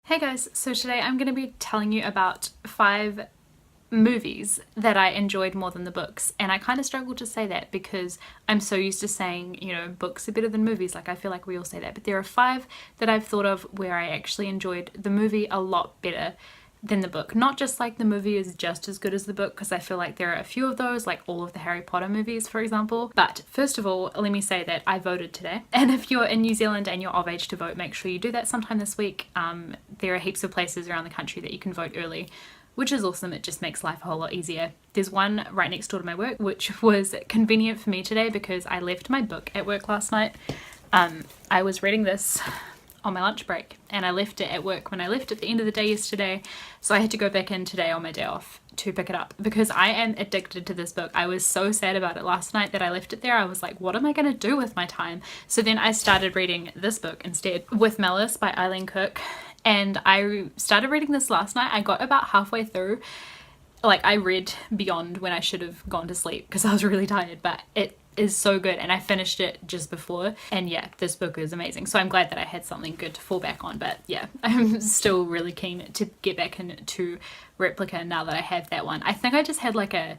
Hey guys, so today I'm going to be telling you about 5 movies that I enjoyed more than the books, and I kind of struggle to say that because I'm so used to saying, books are better than movies, like I feel like we all say that, but there are 5 that I've thought of where I actually enjoyed the movie a lot better than the book. Not just like the movie is just as good as the book, because I feel like there are a few of those, like all of the Harry Potter movies for example. But first of all, let me say that I voted today, and if you're in New Zealand and you're of age to vote, make sure you do that sometime this week. There are heaps of places around the country that you can vote early, which is awesome. It just makes life a whole lot easier. There's one right next door to my work, which was convenient for me today because I left my book at work last night. I was reading this on my lunch break and I left it at work when I left at the end of the day yesterday, so I had to go back in today on my day off to pick it up because I am addicted to this book. I was so sad about it last night that I left it there. I was like, what am I going to do with my time? So then I started reading this book instead, With Malice by Eileen Cook, and I started reading this last night. I got about halfway through. Like, I read beyond when I should have gone to sleep because I was really tired, but it is so good, and I finished it just before, and yeah, this book is amazing. So I'm glad that I had something good to fall back on, but yeah, I'm still really keen to get back into Replica now that I have that one. I think I just had like a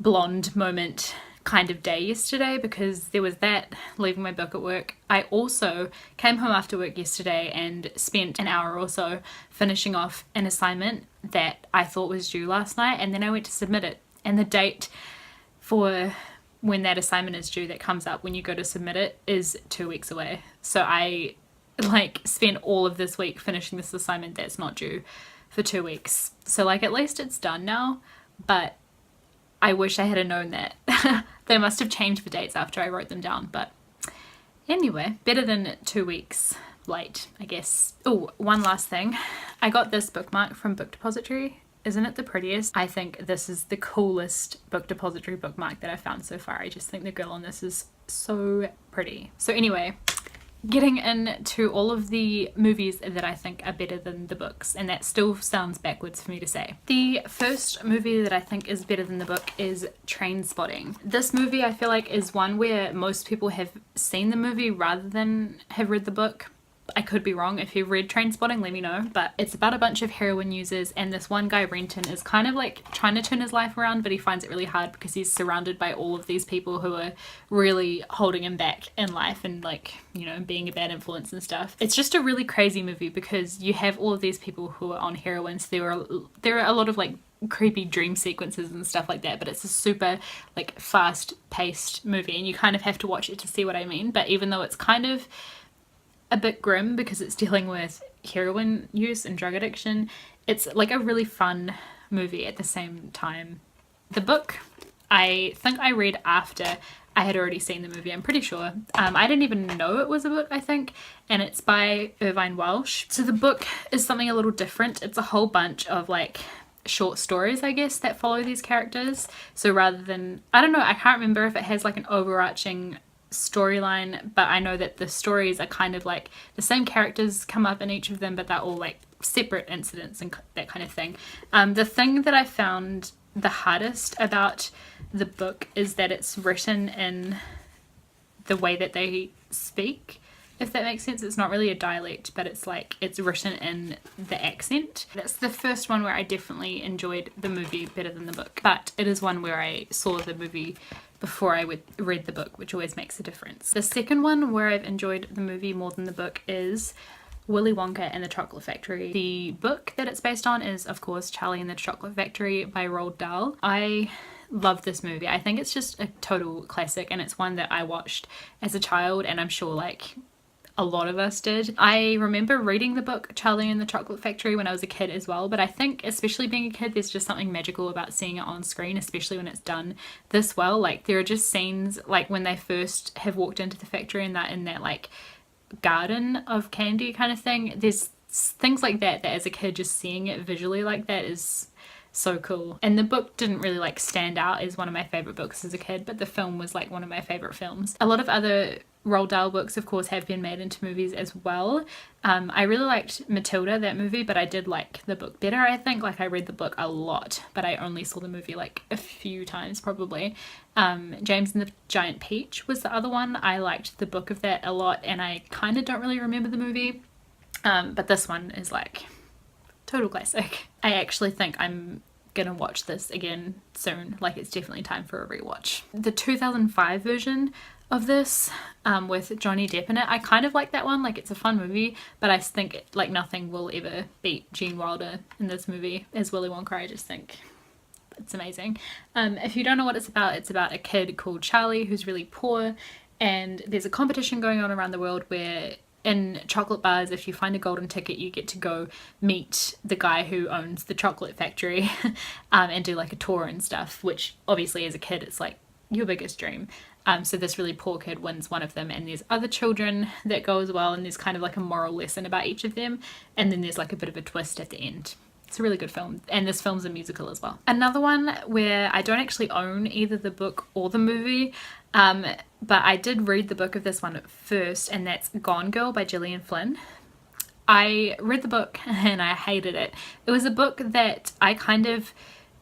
blonde moment kind of day yesterday because there was that, leaving my book at work. I also came home after work yesterday and spent an hour or so finishing off an assignment that I thought was due last night, and then I went to submit it, and the date for when that assignment is due that comes up when you go to submit it is 2 weeks away. So I spent all of this week finishing this assignment that's not due for 2 weeks. So at least it's done now, but I wish I had known that. They must have changed the dates after I wrote them down, but anyway, better than 2 weeks late, I guess. Oh, one last thing. I got this bookmark from Book Depository. Isn't it the prettiest? I think this is the coolest Book Depository bookmark that I've found so far. I just think the girl on this is so pretty. So anyway, getting into all of the movies that I think are better than the books, and that still sounds backwards for me to say. The first movie that I think is better than the book is Trainspotting. This movie I feel like is one where most people have seen the movie rather than have read the book. I could be wrong. If you've read Trainspotting, let me know. But it's about a bunch of heroin users, and this one guy, Renton, is kind of like trying to turn his life around, but he finds it really hard because he's surrounded by all of these people who are really holding him back in life and being a bad influence and stuff. It's just a really crazy movie because you have all of these people who are on heroin, so there are a lot of creepy dream sequences and stuff like that, but it's a super fast paced movie, and you kind of have to watch it to see what I mean. But even though it's kind of a bit grim because it's dealing with heroin use and drug addiction, it's a really fun movie at the same time. The book I think I read after I had already seen the movie, I'm pretty sure. I didn't even know it was a book, I think, and it's by Irvine Welsh. So the book is something a little different. It's a whole bunch of short stories, I guess, that follow these characters. So rather than, I don't know, I can't remember if it has an overarching storyline, but I know that the stories are kind of the same characters come up in each of them, but they're all separate incidents and that kind of thing. The thing that I found the hardest about the book is that it's written in the way that they speak, if that makes sense. It's not really a dialect, but it's it's written in the accent. That's the first one where I definitely enjoyed the movie better than the book, but it is one where I saw the movie before I would read the book, which always makes a difference. The second one where I've enjoyed the movie more than the book is Willy Wonka and the Chocolate Factory. The book that it's based on is, of course, Charlie and the Chocolate Factory by Roald Dahl. I love this movie. I think it's just a total classic, and it's one that I watched as a child, and I'm sure a lot of us did. I remember reading the book Charlie and the Chocolate Factory when I was a kid as well, but I think especially being a kid, there's just something magical about seeing it on screen, especially when it's done this well. There are just scenes when they first have walked into the factory and that in that garden of candy kind of thing. There's things like that as a kid, just seeing it visually like that is so cool. And the book didn't really stand out as one of my favorite books as a kid, but the film was one of my favorite films. A lot of other Roald Dahl books, of course, have been made into movies as well. I really liked Matilda, that movie, but I did like the book better, I think. I read the book a lot, but I only saw the movie a few times probably. James and the Giant Peach was the other one. I liked the book of that a lot, and I kind of don't really remember the movie. But this one is like total classic. I actually think I'm gonna watch this again soon. Like, it's definitely time for a rewatch. The 2005 version of this, with Johnny Depp in it, I kind of like that one. Like, it's a fun movie, but I think like nothing will ever beat Gene Wilder in this movie as Willy Wonka. I just think it's amazing. If you don't know what it's about a kid called Charlie who's really poor, and there's a competition going on around the world where in chocolate bars, if you find a golden ticket, you get to go meet the guy who owns the chocolate factory and do like a tour and stuff, which obviously as a kid it's like your biggest dream. So this really poor kid wins one of them, and there's other children that go as well, and there's kind of like a moral lesson about each of them, and then there's like a bit of a twist at the end. It's a really good film, and this film's a musical as well. Another one where I don't actually own either the book or the movie, but I did read the book of this one first, and that's Gone Girl by Gillian Flynn. I read the book and I hated it. It was a book that I kind of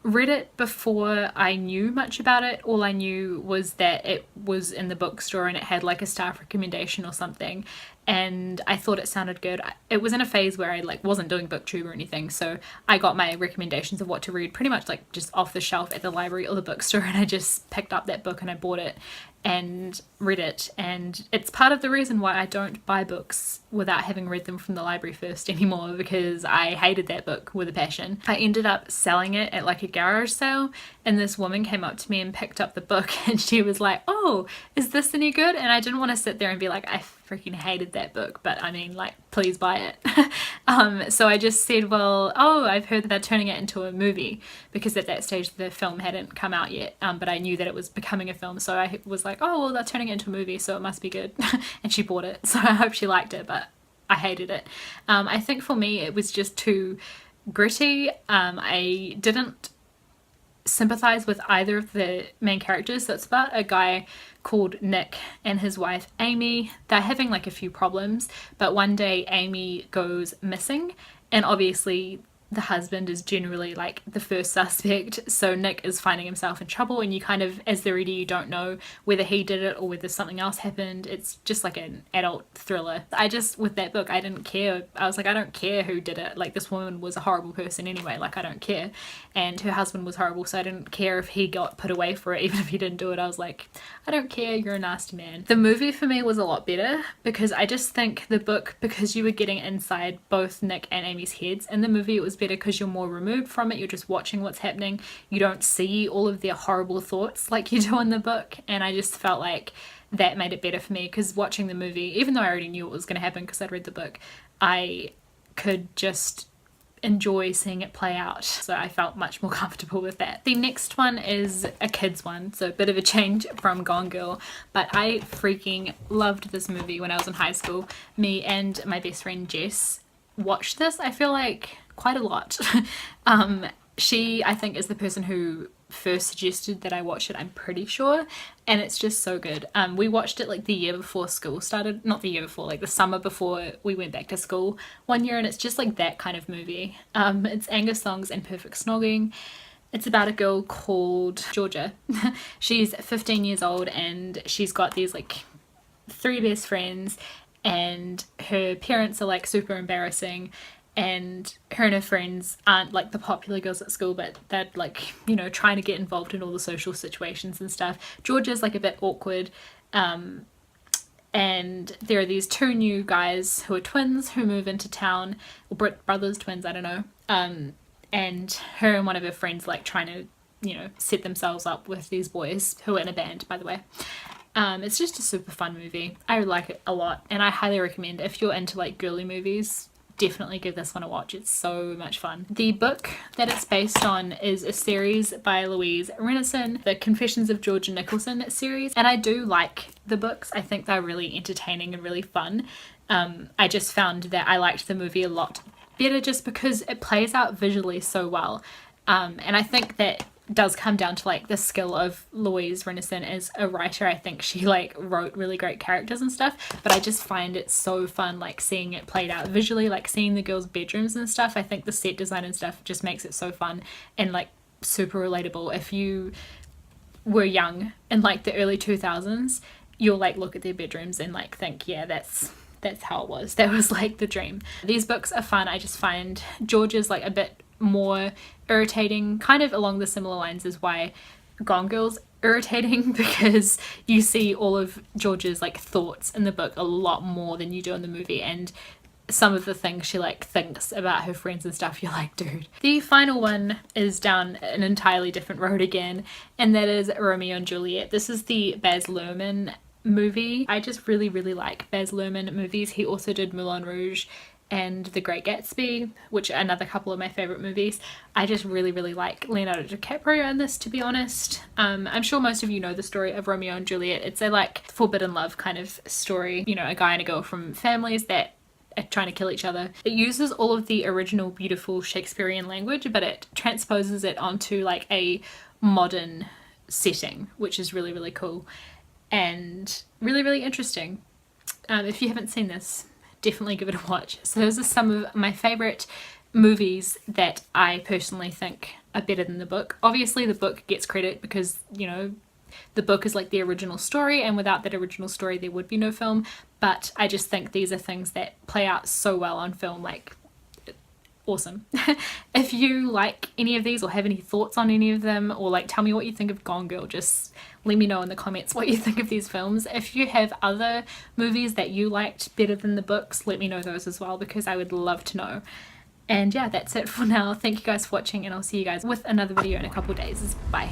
read it before I knew much about it. All I knew was that it was in the bookstore and it had like a staff recommendation or something, and I thought it sounded good. It was in a phase where I like wasn't doing BookTube or anything, so I got my recommendations of what to read pretty much like just off the shelf at the library or the bookstore, and I just picked up that book and I bought it and read it, and it's part of the reason why I don't buy books without having read them from the library first anymore, because I hated that book with a passion. I ended up selling it at like a garage sale, and this woman came up to me and picked up the book and she was like, "Oh, is this any good?" And I didn't want to sit there and be like, "I freaking hated that book, but I mean, like, please buy it." So I just said, "Well, oh, I've heard that they're turning it into a movie," because at that stage the film hadn't come out yet, but I knew that it was becoming a film, so I was like, "Oh, well, they're turning it into a movie, so it must be good." And she bought it, so I hope she liked it, but I hated it. I think for me it was just too gritty. I didn't sympathize with either of the main characters. So it's about a guy called Nick and his wife Amy. They're having like a few problems, but one day Amy goes missing, and obviously the husband is generally like the first suspect, so Nick is finding himself in trouble, and you kind of, as the reader, you don't know whether he did it or whether something else happened. It's just like an adult thriller. I just, with that book, I didn't care. I was like, I don't care who did it. Like, this woman was a horrible person anyway, like, I don't care. And her husband was horrible, so I didn't care if he got put away for it, even if he didn't do it. I was like, I don't care, you're a nasty man. The movie for me was a lot better, because I just think the book, because you were getting inside both Nick and Amy's heads, in the movie it was better because you're more removed from it, you're just watching what's happening, you don't see all of their horrible thoughts like you do in the book, and I just felt like that made it better for me, because watching the movie, even though I already knew what was going to happen because I'd read the book, I could just enjoy seeing it play out, so I felt much more comfortable with that. The next one is a kids one, so a bit of a change from Gone Girl, but I freaking loved this movie when I was in high school. Me and my best friend Jess watched this, I feel like, quite a lot. She, I think, is the person who first suggested that I watch it, I'm pretty sure, and it's just so good. We watched it like the year before school started, not the year before, like the summer before we went back to school one year, and it's just like that kind of movie. It's Angus, Thongs and Perfect Snogging. It's about a girl called Georgia. She's 15 years old and she's got these like 3 best friends, and her parents are like super embarrassing, and her and her friends aren't like the popular girls at school, but they're like, you know, trying to get involved in all the social situations and stuff. Georgia's like a bit awkward, and there are these 2 new guys who are twins who move into town, or brothers, twins, I don't know, and her and one of her friends like trying to, you know, set themselves up with these boys who are in a band, by the way. It's just a super fun movie. I like it a lot, and I highly recommend, if you're into like girly movies, definitely give this one a watch. It's so much fun. The book that it's based on is a series by Louise Renison, the Confessions of Georgia Nicholson series, and I do like the books. I think they're really entertaining and really fun. I just found that I liked the movie a lot better just because it plays out visually so well, and I think that does come down to like the skill of Louise Renison as a writer. I think she like wrote really great characters and stuff, but I just find it so fun like seeing it played out visually, like seeing the girls' bedrooms and stuff. I think the set design and stuff just makes it so fun and like super relatable. If you were young in like the early 2000s, you'll like look at their bedrooms and like think, yeah, that's that's how it was. That was like the dream. These books are fun. I just find George's like a bit more irritating, kind of along the similar lines as why Gone Girl's irritating, because you see all of George's like thoughts in the book a lot more than you do in the movie, and some of the things she like thinks about her friends and stuff, you're like, dude. The final one is down an entirely different road again, and that is Romeo and Juliet. This is the Baz Luhrmann movie. I just really like Baz Luhrmann movies. He also did Moulin Rouge and The Great Gatsby, which are another couple of my favorite movies. I just really like Leonardo DiCaprio in this, to be honest. I'm sure most of you know the story of Romeo and Juliet. It's a like forbidden love kind of story, you know, a guy and a girl from families that are trying to kill each other. It uses all of the original beautiful Shakespearean language, but it transposes it onto like a modern setting, which is really cool and really interesting. If you haven't seen this, definitely give it a watch. So those are some of my favorite movies that I personally think are better than the book. Obviously the book gets credit because, you know, the book is like the original story, and without that original story there would be no film, but I just think these are things that play out so well on film, like awesome. If you like any of these or have any thoughts on any of them, or like tell me what you think of Gone Girl, just let me know in the comments what you think of these films. If you have other movies that you liked better than the books, let me know those as well, because I would love to know. And yeah, that's it for now. Thank you guys for watching, and I'll see you guys with another video in a couple days. Bye.